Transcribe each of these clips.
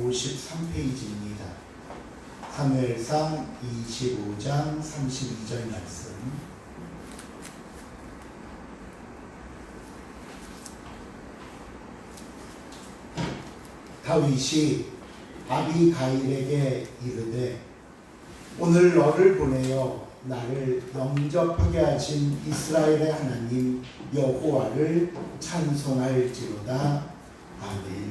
253페이지입니다. 사무엘상 25장 32절 말씀. 다윗이 아비가일에게 이르되 오늘 너를 보내어 나를 영접하게 하신 이스라엘의 하나님 여호와를 찬송할지로다. 아멘.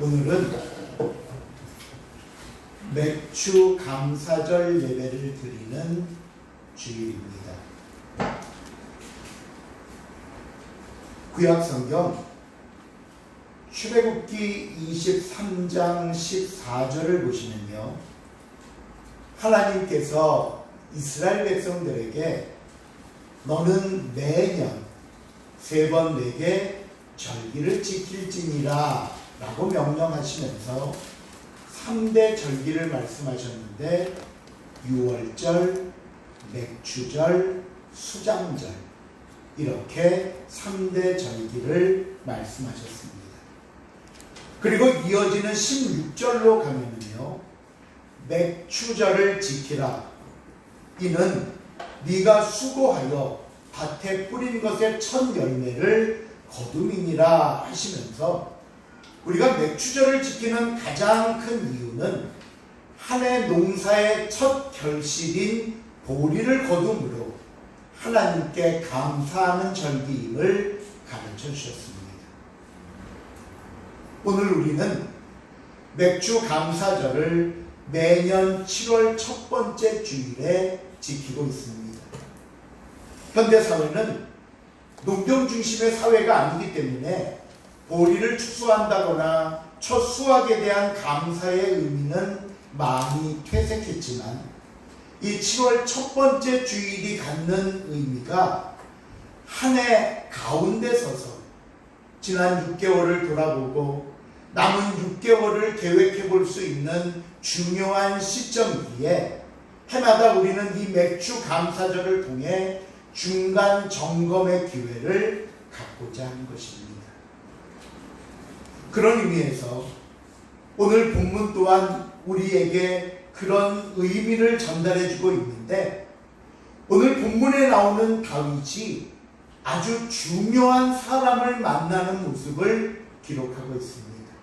오늘은 맥주 감사절 예배를 드리는 주일입니다. 구약성경 출애굽기 23장 14절을 보시면요, 하나님께서 이스라엘 백성들에게 너는 매년 3번 내게 절기를 지킬지니라 라고 명령하시면서 3대 절기를 말씀하셨는데, 유월절, 맥주절, 수장절, 이렇게 3대 절기를 말씀하셨습니다. 그리고 이어지는 16절로 가면은요, 맥주절을 지키라. 이는 네가 수고하여 밭에 뿌린 것의 첫 열매를 거둠이니라 하시면서, 우리가 맥주절을 지키는 가장 큰 이유는 한 해 농사의 첫 결실인 보리를 거둠으로 하나님께 감사하는 절기임을 가르쳐 주셨습니다. 오늘 우리는 맥주 감사절을 매년 7월 첫 번째 주일에 지키고 있습니다. 현대사회는 농경 중심의 사회가 아니기 때문에 보리를 추수한다거나 첫 수확에 대한 감사의 의미는 많이 퇴색했지만, 이 7월 첫 번째 주일이 갖는 의미가 한 해 가운데 서서 지난 6개월을 돌아보고 남은 6개월을 계획해 볼 수 있는 중요한 시점이기에 해마다 우리는 이 맥주 감사절을 통해 중간 점검의 기회를 갖고자 하는 것입니다. 그런 의미에서 오늘 본문 또한 우리에게 그런 의미를 전달해 주고 있는데, 오늘 본문에 나오는 다윗이 아주 중요한 사람을 만나는 모습을 기록하고 있습니다.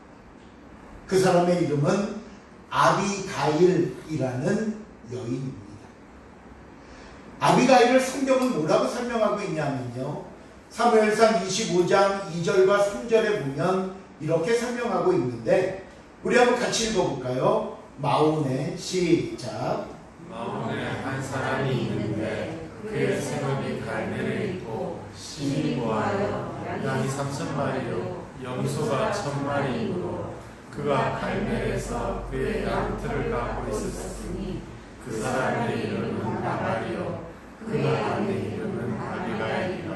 그 사람의 이름은 아비가일이라는 여인입니다. 아비가일을 성경은 뭐라고 설명하고 있냐면요, 사무엘상 25장 2절과 3절에 보면 이렇게 설명하고 있는데, 우리 한번 같이 읽어볼까요? 마온에 시작. 마온에 한 사람이 있는데 그의 생업이 갈매를 입고 심히 보하여 양이 3,000마리요 염소가 1,000마리이므로 그가 갈멜에서 그의 양털을 갖고 있었으니 그 사람의 이름은 나발이요 그의 아내 이름은 아비가일이라.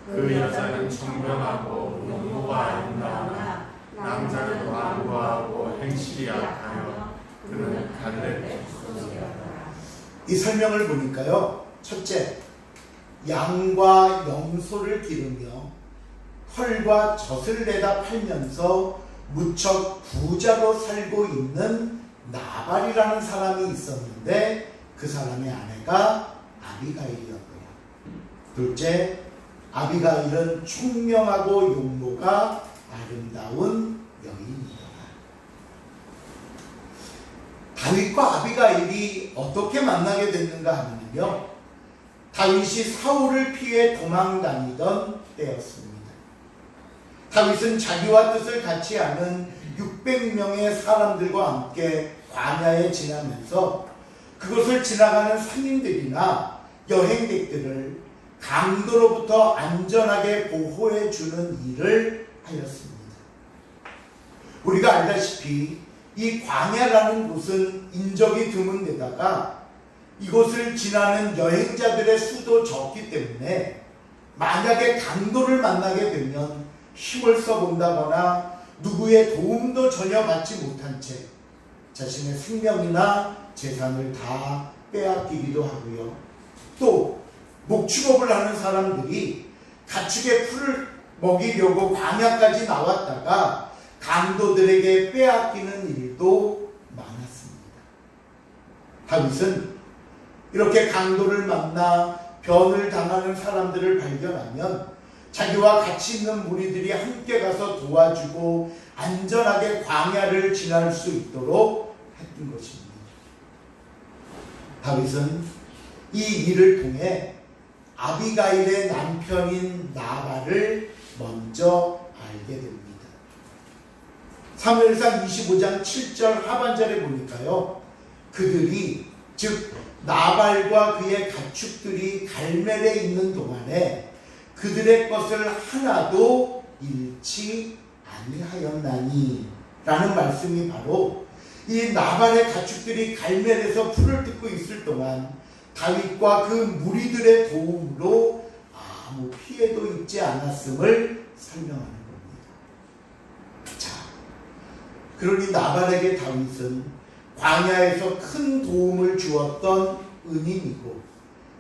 그 여자는 청명하고 용모가 아름다우나 남자는 완고하고 행실이 악하여 그는 갈렙 족속이었더라. 이 설명을 보니까요, 첫째, 양과 염소를 기르며 털과 젖을 내다 팔면서 무척 부자로 살고 있는 나발이라는 사람이 있었는데 그 사람의 아내가 아비가일이었고요. 둘째, 아비가일은 총명하고 용모가 아름다운 여인입니다. 다윗과 아비가일이 어떻게 만나게 됐는가 하면요, 다윗이 사울을 피해 도망다니던 때였습니다. 다윗은 자기와 뜻을 같이 아는 600명의 사람들과 함께 광야에 지나면서 그것을 지나가는 상인들이나 여행객들을 강도로부터 안전하게 보호해 주는 일을 하였습니다. 우리가 알다시피 이 광야라는 곳은 인적이 드문 데다가 이곳을 지나는 여행자들의 수도 적기 때문에 만약에 강도를 만나게 되면 힘을 써본다거나 누구의 도움도 전혀 받지 못한 채 자신의 생명이나 재산을 다 빼앗기기도 하고요. 또 목축업을 하는 사람들이 가축의 풀을 먹이려고 광야까지 나왔다가 강도들에게 빼앗기는 일도 많았습니다. 다윗은 이렇게 강도를 만나 변을 당하는 사람들을 발견하면 자기와 같이 있는 무리들이 함께 가서 도와주고 안전하게 광야를 지날 수 있도록 했던 것입니다. 다윗은 이 일을 통해 아비가일의 남편인 나발을 먼저 알게 됩니다. 사무엘상 25장 7절 하반절에 보니까요, 그들이 즉 나발과 그의 가축들이 갈멜에 있는 동안에 그들의 것을 하나도 잃지 아니하였나니 라는 말씀이 바로 이 나발의 가축들이 갈멜에서 풀을 뜯고 있을 동안 다윗과 그 무리들의 도움으로 아무 피해도 입지 않았음을 설명하는 겁니다. 자, 그러니 나발에게 다윗은 광야에서 큰 도움을 주었던 은인이고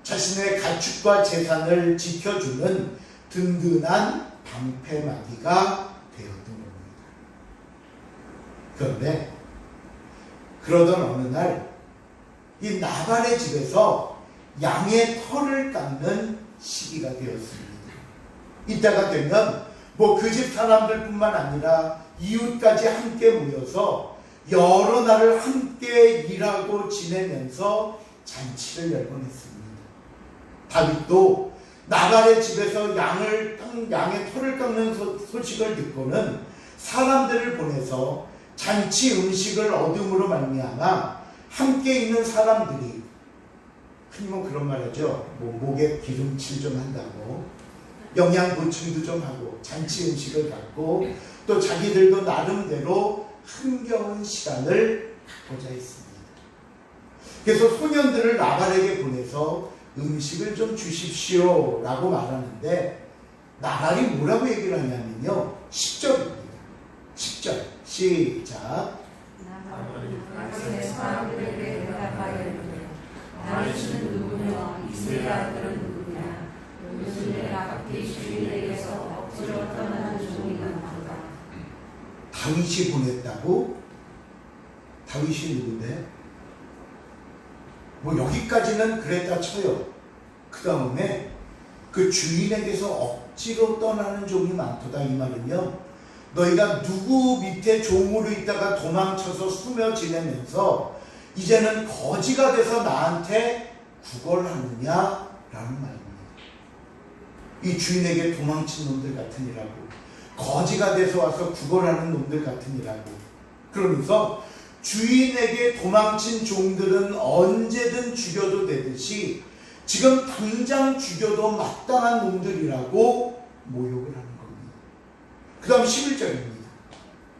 자신의 가축과 재산을 지켜주는 든든한 방패막이가 되었던 겁니다. 그런데 그러던 어느 날 이 나발의 집에서 양의 털을 깎는 시기가 되었습니다. 이때가 되면 뭐 그 집 사람들뿐만 아니라 이웃까지 함께 모여서 여러 날을 함께 일하고 지내면서 잔치를 열곤 했습니다. 다윗도 나발의 집에서 양의 털을 깎는 소식을 듣고는 사람들을 보내서 잔치 음식을 얻음으로 말미암아 함께 있는 사람들이, 흔히 뭐 그런 말 하죠. 뭐 목에 기름칠 좀 한다고, 영양 보충도 좀 하고, 잔치 음식을 갖고, 또 자기들도 나름대로 흥겨운 시간을 갖고자 했습니다. 그래서 소년들을 나발에게 보내서 음식을 좀 주십시오 라고 말하는데, 나발이 뭐라고 얘기를 하냐면요, 10절입니다. 10절 시작. 나발이 사람들에게 대답하였느냐, 당신은 누구며 이스라엘 아들은 누구냐, 요즘 내가 각기 주인에게서 억지로 떠나는 종이 많도다. 다윗이 보냈다고? 다윗이 누군데? 뭐 여기까지는 그랬다 쳐요. 그 다음에 그 주인에게서 억지로 떠나는 종이 많도다 이 말이면, 너희가 누구 밑에 종으로 있다가 도망쳐서 숨어 지내면서 이제는 거지가 돼서 나한테 구걸하느냐라는 말입니다. 이 주인에게 도망친 놈들 같으니라고, 거지가 돼서 와서 구걸하는 놈들 같으니라고. 그러면서 주인에게 도망친 종들은 언제든 죽여도 되듯이 지금 당장 죽여도 마땅한 놈들이라고 모욕을 하는 겁니다. 그 다음 11절입니다.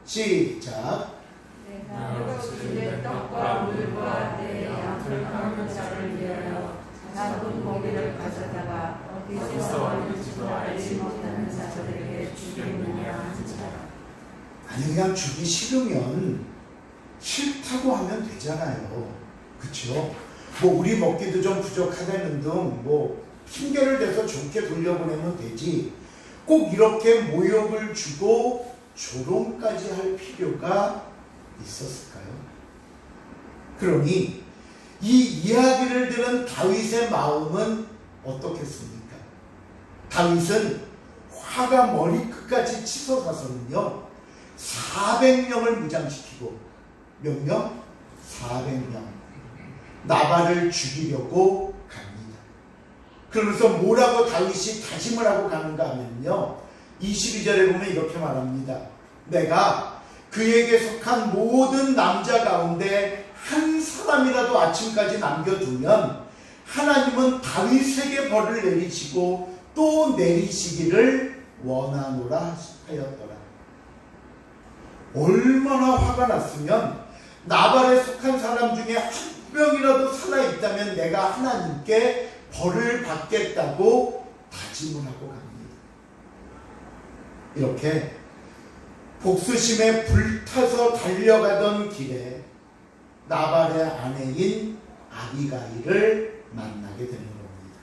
시작. 내가 주의 떡과 물과 내 양을 깎는 자를 위하여 작은 고기를 가져다가 어디서 왔는지도 알지 못하는 자들에게 주겠느냐 하는지라. 아니 그냥 주기 싫으면 싫다고 하면 되잖아요. 그렇죠? 뭐 우리 먹기도 좀 부족하다는 등 뭐 핑계를 대서 좋게 돌려보내면 되지, 꼭 이렇게 모욕을 주고 조롱까지 할 필요가 있었을까요? 그러니 이 이야기를 들은 다윗의 마음은 어떻겠습니까? 다윗은 화가 머리끝까지 치솟아서는요 400명을 무장시키고, 몇 명? 400명 나발을 죽이려고 갑니다. 그러면서 뭐라고 다윗이 다짐을 하고 가는가 하면요 22절에 보면 이렇게 말합니다. 내가 그에게 속한 모든 남자 가운데 한 사람이라도 아침까지 남겨두면 하나님은 다윗에게 벌을 내리시고 또 내리시기를 원하노라 하였더라. 얼마나 화가 났으면 나발에 속한 사람 중에 한 명이라도 살아있다면 내가 하나님께 벌을 받겠다고 다짐을 하고 갑니다. 이렇게 복수심에 불타서 달려가던 길에 나발의 아내인 아비가일을 만나게 되는 겁니다.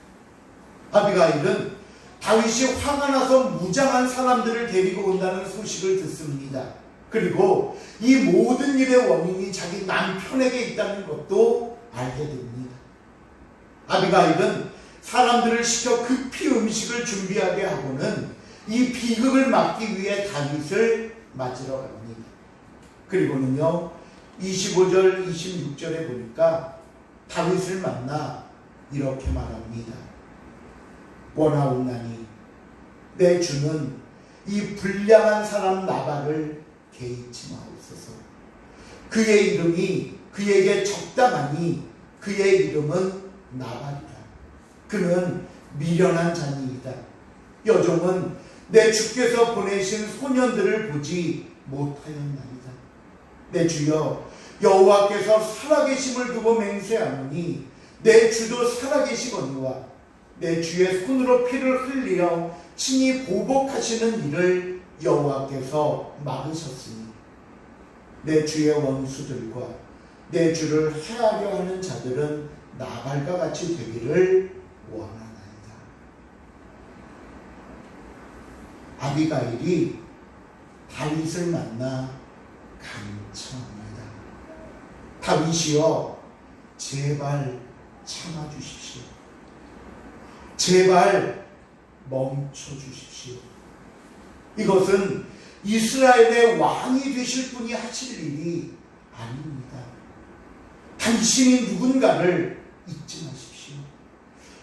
아비가일은 다윗이 화가 나서 무장한 사람들을 데리고 온다는 소식을 듣습니다. 그리고 이 모든 일의 원인이 자기 남편에게 있다는 것도 알게 됩니다. 아비가일은 사람들을 시켜 급히 음식을 준비하게 하고는 이 비극을 막기 위해 다윗을 맞으러 갑니다. 그리고는요 25절 26절에 보니까 다윗을 만나 이렇게 말합니다. 원하옵나니 내 주는 이 불량한 사람 나발을 개의치 마옵소서. 그의 이름이 그에게 적당하니 그의 이름은 나발이라. 그는 미련한 자니이다. 여종은 내 주께서 보내신 소년들을 보지 못하였나이다. 내 주여 여호와께서 살아계심을 두고 맹세하노니 내 주도 살아계시거니와 내 주의 손으로 피를 흘리어 친히 보복하시는 일을 여호와께서 막으셨으니 내 주의 원수들과 내 주를 해하려 하는 자들은 나발과 같이 되기를 원하나이다. 아비가일이 다윗을 만나 간청합니다. 다윗이여 제발 참아주십시오. 제발 멈춰주십시오. 이것은 이스라엘의 왕이 되실 분이 하실 일이 아닙니다. 당신이 누군가를 잊지 마십시오.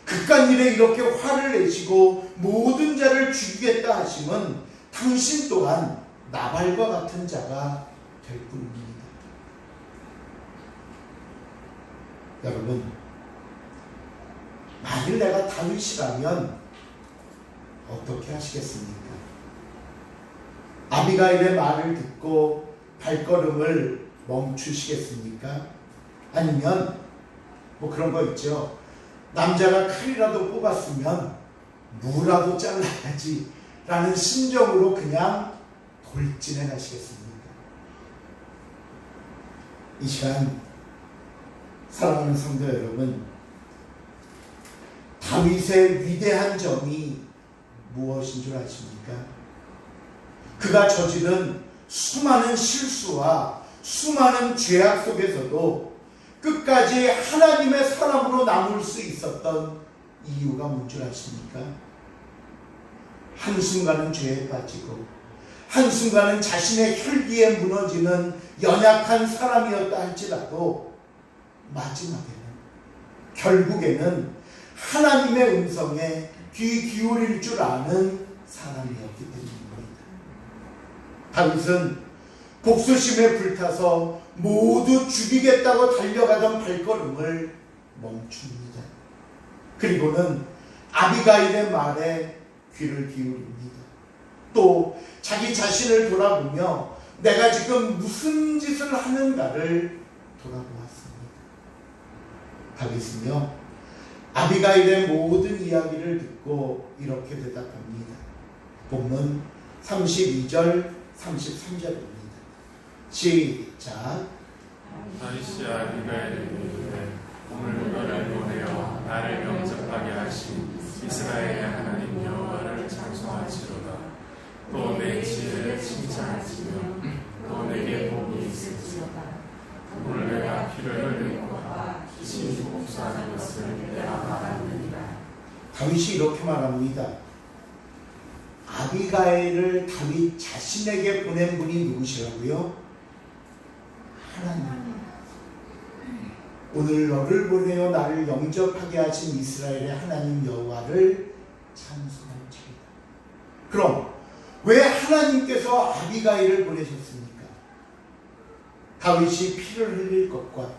그깟 일에 이렇게 화를 내시고 모든 자를 죽이겠다 하심은 당신 또한 나발과 같은 자가 될 뿐입니다. 여러분, 만일 내가 다윗이라면 어떻게 하시겠습니까? 아비가일의 말을 듣고 발걸음을 멈추시겠습니까? 아니면 뭐 그런 거 있죠. 남자가 칼이라도 뽑았으면 무라도 잘라야지 라는 심정으로 그냥 돌진해 가시겠습니까? 이 시간 사랑하는 성도 여러분, 다윗의 위대한 점이 무엇인 줄 아십니까? 그가 저지른 수많은 실수와 수많은 죄악 속에서도 끝까지 하나님의 사람으로 남을 수 있었던 이유가 뭔 줄 아십니까? 한순간은 죄에 빠지고 한순간은 자신의 혈기에 무너지는 연약한 사람이었다 할지라도 마지막에는 결국에는 하나님의 음성에 귀 기울일 줄 아는 사람이었기 때문입니다. 다윗은 복수심에 불타서 모두 죽이겠다고 달려가던 발걸음을 멈춥니다. 그리고는 아비가일의 말에 귀를 기울입니다. 또 자기 자신을 돌아보며 내가 지금 무슨 짓을 하는가를 돌아보았습니다. 다윗은요 아비가일의 모든 이야기를 듣고 이렇게 대답합니다. 본문 32절 33절입니다. 시작. 다윗이 아비가일을 이르되 오늘 너를 보내어 나를 영접하게 하신 이스라엘의 하나님 여호와를 찬송할지로다. 또 내 지혜를 칭찬하시며 또 내게 복이 있을지로다. 오늘 내가 피를 흘린 것과 친히 복수하는 것을 내가 말하느니라. 다윗이 이렇게 말합니다. 아비가일을 다윗 자신에게 보낸 분이 누구시라고요? 하나님. 오늘 너를 보내어 나를 영접하게 하신 이스라엘의 하나님 여호와를 찬송할지로다. 그럼 왜 하나님께서 아비가일을 보내셨습니까? 다윗이 피를 흘릴 것과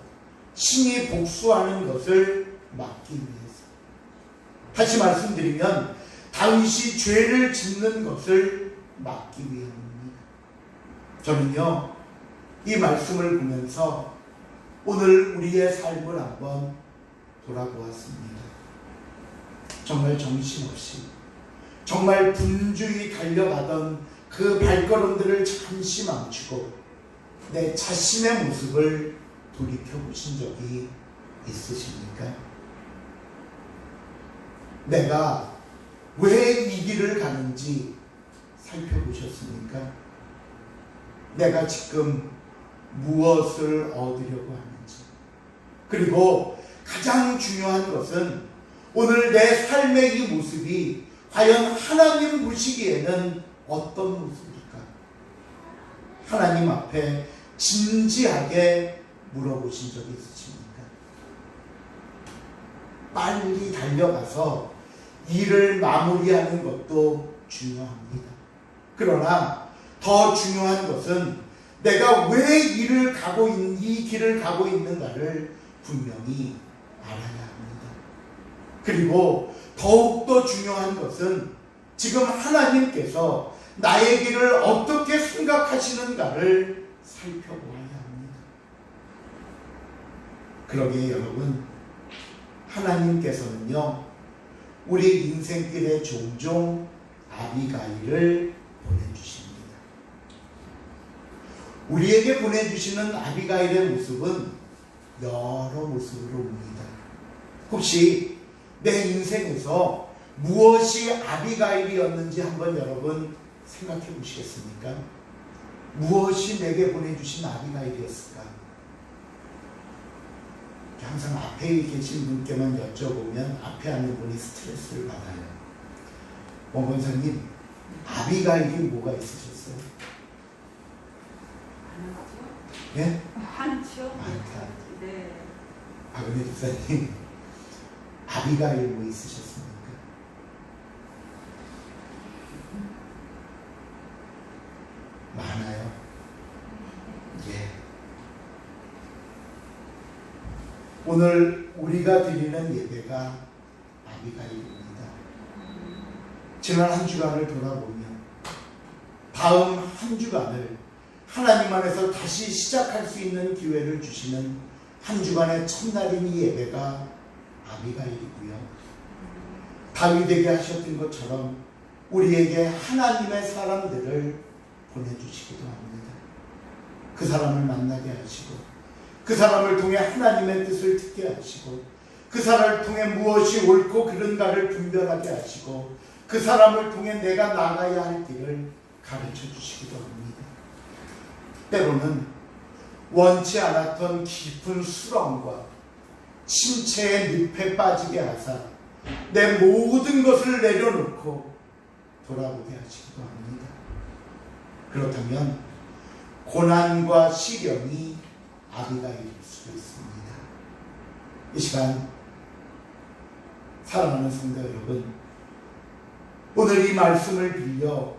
신이 복수하는 것을 막기 위해서. 다시 말씀드리면 다윗이 죄를 짓는 것을 막기 위함입니다. 저는요 이 말씀을 보면서 오늘 우리의 삶을 한번 돌아보았습니다. 정말 정신없이 정말 분주히 달려가던 그 발걸음들을 잠시 멈추고 내 자신의 모습을 돌이켜보신 적이 있으십니까? 내가 왜 이 길을 가는지 살펴보셨습니까? 내가 지금 무엇을 얻으려고 하는지. 그리고 가장 중요한 것은 오늘 내 삶의 이 모습이 과연 하나님 보시기에는 어떤 모습일까? 하나님 앞에 진지하게 물어보신 적이 있으십니까? 빨리 달려가서 일을 마무리하는 것도 중요합니다. 그러나 더 중요한 것은 내가 왜 이 길을 가고 있는가를 분명히 알아야 합니다. 그리고 더욱더 중요한 것은 지금 하나님께서 나의 길을 어떻게 생각하시는가를 살펴보아야 합니다. 그러기에 여러분, 하나님께서는요, 우리 인생길에 종종 아비가일을 보내주십니다. 우리에게 보내주시는 아비가일의 모습은 여러 모습으로 옵니다. 혹시 내 인생에서 무엇이 아비가일이었는지 한번 여러분 생각해 보시겠습니까? 무엇이 내게 보내주신 아비가일이었을까? 항상 앞에 계신 분께만 여쭤보면 앞에 앉는 분이 스트레스를 받아요. 원권사님, 아비가일이 뭐가 있으셨어요? 예? 한죠? 많다. 네. 박은혜 집사님, 아비가일 뭐 있으셨습니까? 많아요. 예. 오늘 우리가 드리는 예배가 아비가일입니다. 지난 한 주간을 돌아보면 다음 한 주간을 하나님 안에서 다시 시작할 수 있는 기회를 주시는 한 주간의 첫날인 이 예배가 아비가일이고요. 다윗에게 하셨던 것처럼 우리에게 하나님의 사람들을 보내주시기도 합니다. 그 사람을 만나게 하시고 그 사람을 통해 하나님의 뜻을 듣게 하시고 그 사람을 통해 무엇이 옳고 그른가를 분별하게 하시고 그 사람을 통해 내가 나가야 할 길을 가르쳐 주시기도 합니다. 때로는 원치 않았던 깊은 수렁과 침체의 늪에 빠지게 하사 내 모든 것을 내려놓고 돌아보게 하시기도 합니다. 그렇다면 고난과 시련이 아비가일일 수도 있습니다. 이 시간 사랑하는 성도 여러분, 오늘 이 말씀을 빌려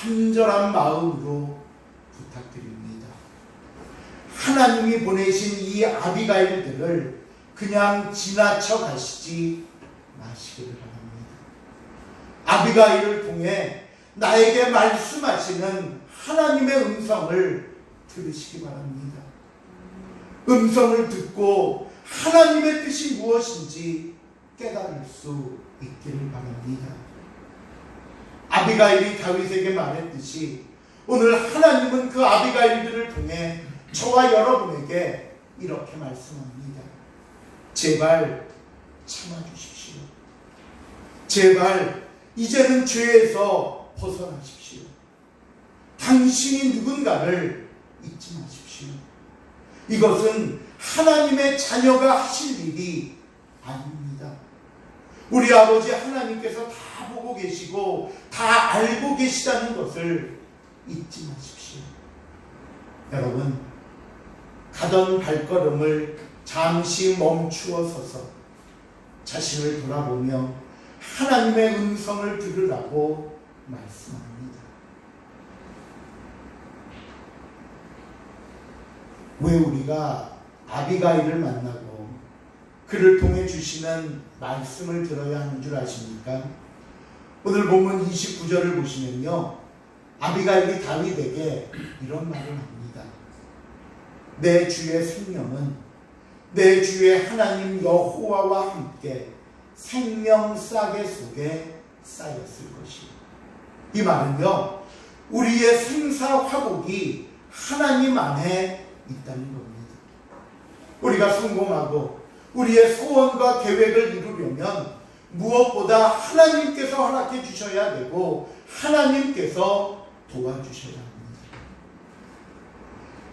간절한 마음으로 부탁드립니다. 하나님이 보내신 이 아비가일들을 그냥 지나쳐 가시지 마시기를 바랍니다. 아비가일을 통해 나에게 말씀하시는 하나님의 음성을 들으시기 바랍니다. 음성을 듣고 하나님의 뜻이 무엇인지 깨달을 수 있기를 바랍니다. 아비가일이 다윗에게 말했듯이 오늘 하나님은 그 아비가일들을 통해 저와 여러분에게 이렇게 말씀합니다. 제발 참아주십시오. 제발 이제는 죄에서 벗어나십시오. 당신이 누군가를 잊지 마십시오. 이것은 하나님의 자녀가 하실 일이 아닙니다. 우리 아버지 하나님께서 다 보고 계시고 다 알고 계시다는 것을 잊지 마십시오. 여러분, 가던 발걸음을 잠시 멈추어 서서 자신을 돌아보며 하나님의 음성을 들으라고 말씀합니다. 왜 우리가 아비가일을 만나고 그를 통해 주시는 말씀을 들어야 하는 줄 아십니까? 오늘 본문 29절을 보시면요, 아비가일이 다윗에게 이런 말을 합니다. 내 주의 생명은 내 주의 하나님 여호와와 함께 생명 싸개 속에 쌓였을 것이요. 이 말은요, 우리의 생사 화복이 하나님 안에 있다는 겁니다. 우리가 성공하고 우리의 소원과 계획을 이루려면 무엇보다 하나님께서 허락해 주셔야 되고 하나님께서 도와주셔야 합니다.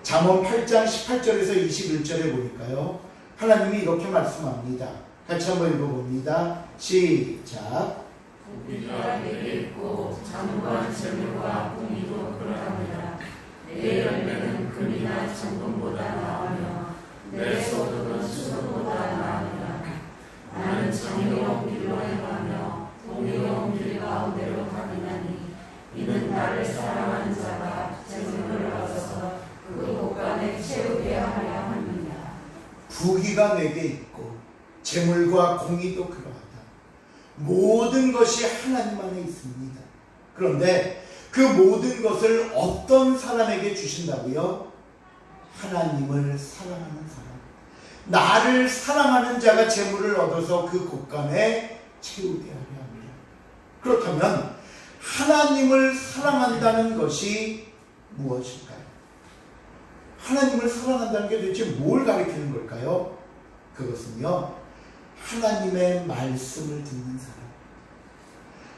잠언 8장 18절에서 21절에 보니까요, 하나님이 이렇게 말씀합니다. 같이 한번 읽어봅니다. 시작. 부귀가 내게 있고 장관 재물과 공의도 그러합니다. 내 열매는 금이나 정금보다 나으며 내 소득은 수금보다 나으며 나는 정의로운 길로 행하며 공의로운 길 가운데로 다니나니 이는 나를 사랑하는 자가 재물을 얻어서 그 곳간에 채우게 하려 함이니라. 부귀가 내게 있고 재물과 공의도 그러하다. 모든 것이 하나님 안에 있습니다. 그런데 그 모든 것을 어떤 사람에게 주신다고요? 하나님을 사랑하는 사람. 나를 사랑하는 자가 재물을 얻어서 그 곳간에 채우게 하려 합니다. 그렇다면 하나님을 사랑한다는 것이 무엇일까요? 하나님을 사랑한다는 게 도대체 뭘 가리키는 걸까요? 그것은요, 하나님의 말씀을 듣는 사람,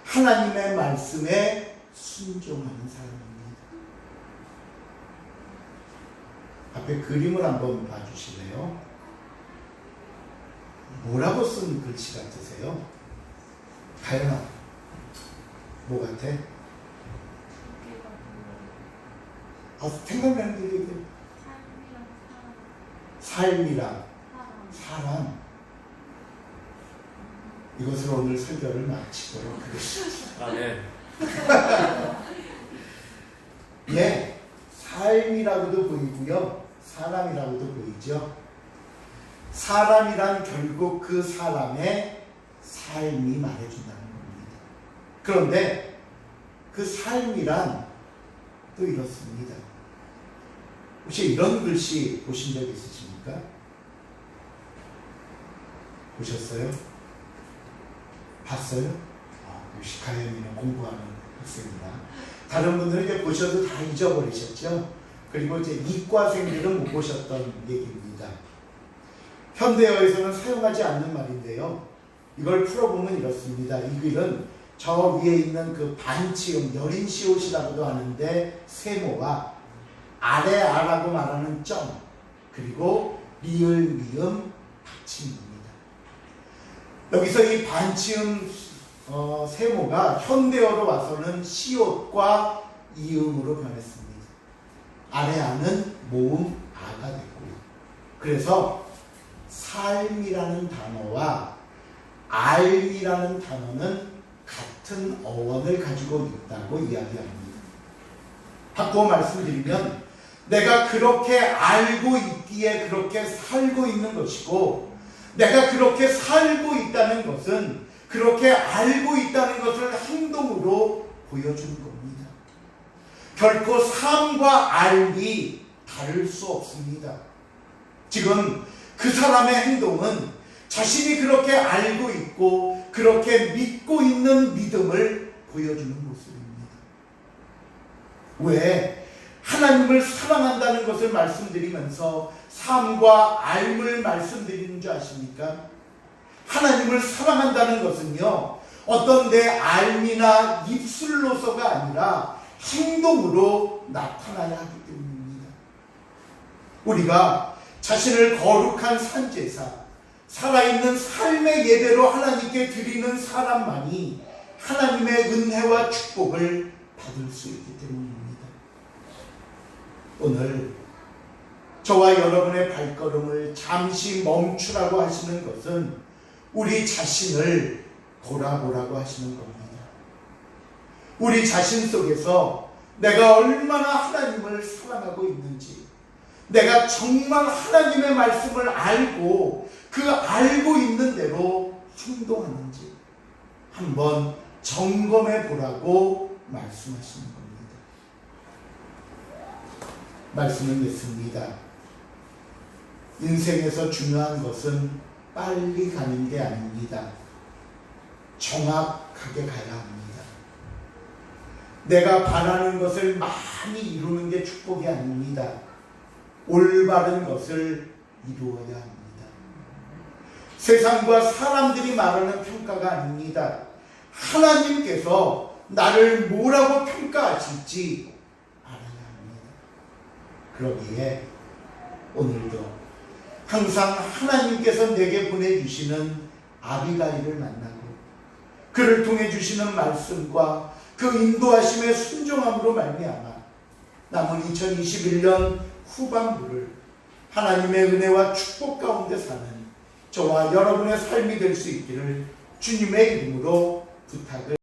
하나님의 말씀에 순종하는 사람입니다. 앞에 그림을 한번 봐주실래요? 뭐라고 쓴 글씨 같으세요? 가연아, 뭐 같아? 생각나는 게 얘기해. 삶이랑 사람. 이것으로 오늘 설교를 마치도록 하겠습니다. 아멘. 예, 삶이라고도 보이고요, 사람이라고도 보이죠. 사람이란 결국 그 사람의 삶이 말해준다는 겁니다. 그런데 그 삶이란 또 이렇습니다. 혹시 이런 글씨 보신 적 있으십니까? 보셨어요? 봤어요? 역시 가연이는 공부하는 학생이라. 다른 분들은 이제 보셔도 다 잊어버리셨죠? 그리고 이제 이과생들은 못 보셨던 얘기입니다. 현대어에서는 사용하지 않는 말인데요, 이걸 풀어보면 이렇습니다. 이 글은 저 위에 있는 그 반치음, 여린시옷이라고도 하는데 세모가 아래 아라고 말하는 점, 그리고 리을 미음 받침입니다. 여기서 이 반치음 세모가 현대어로 와서는 시옷과 이음으로 변했습니다. 아래 아는 모음 아가 됐고요. 그래서 삶이라는 단어와 알이라는 단어는 같은 어원을 가지고 있다고 이야기합니다. 바꿔 말씀드리면, 내가 그렇게 알고 있기에 그렇게 살고 있는 것이고, 내가 그렇게 살고 있다는 것은 그렇게 알고 있다는 것을 행동으로 보여주는 겁니다. 결코 삶과 알이 다를 수 없습니다. 지금 그 사람의 행동은 자신이 그렇게 알고 있고 그렇게 믿고 있는 믿음을 보여주는 모습입니다. 왜? 하나님을 사랑한다는 것을 말씀드리면서 삶과 알을 말씀드리는 줄 아십니까? 하나님을 사랑한다는 것은요, 어떤 내 알미나 입술로서가 아니라 행동으로 나타나야 하기 때문입니다. 우리가 자신을 거룩한 산제사, 살아있는 삶의 예배로 하나님께 드리는 사람만이 하나님의 은혜와 축복을 받을 수 있기 때문입니다. 오늘 저와 여러분의 발걸음을 잠시 멈추라고 하시는 것은 우리 자신을 돌아보라고 하시는 겁니다. 우리 자신 속에서 내가 얼마나 하나님을 사랑하고 있는지, 내가 정말 하나님의 말씀을 알고 그 알고 있는 대로 행동하는지 한번 점검해 보라고 말씀하시는 겁니다. 말씀을 맺습니다. 인생에서 중요한 것은 빨리 가는 게 아닙니다. 정확하게 가야 합니다. 내가 바라는 것을 많이 이루는 게 축복이 아닙니다. 올바른 것을 이루어야 합니다. 세상과 사람들이 말하는 평가가 아닙니다. 하나님께서 나를 뭐라고 평가하실지 알아야 합니다. 그러기에 오늘도 항상 하나님께서 내게 보내주시는 아비가일을 만나고 그를 통해 주시는 말씀과 그 인도하심의 순종함으로 말미암아 남은 2021년 후반부를 하나님의 은혜와 축복 가운데 사는 저와 여러분의 삶이 될 수 있기를 주님의 이름으로 부탁을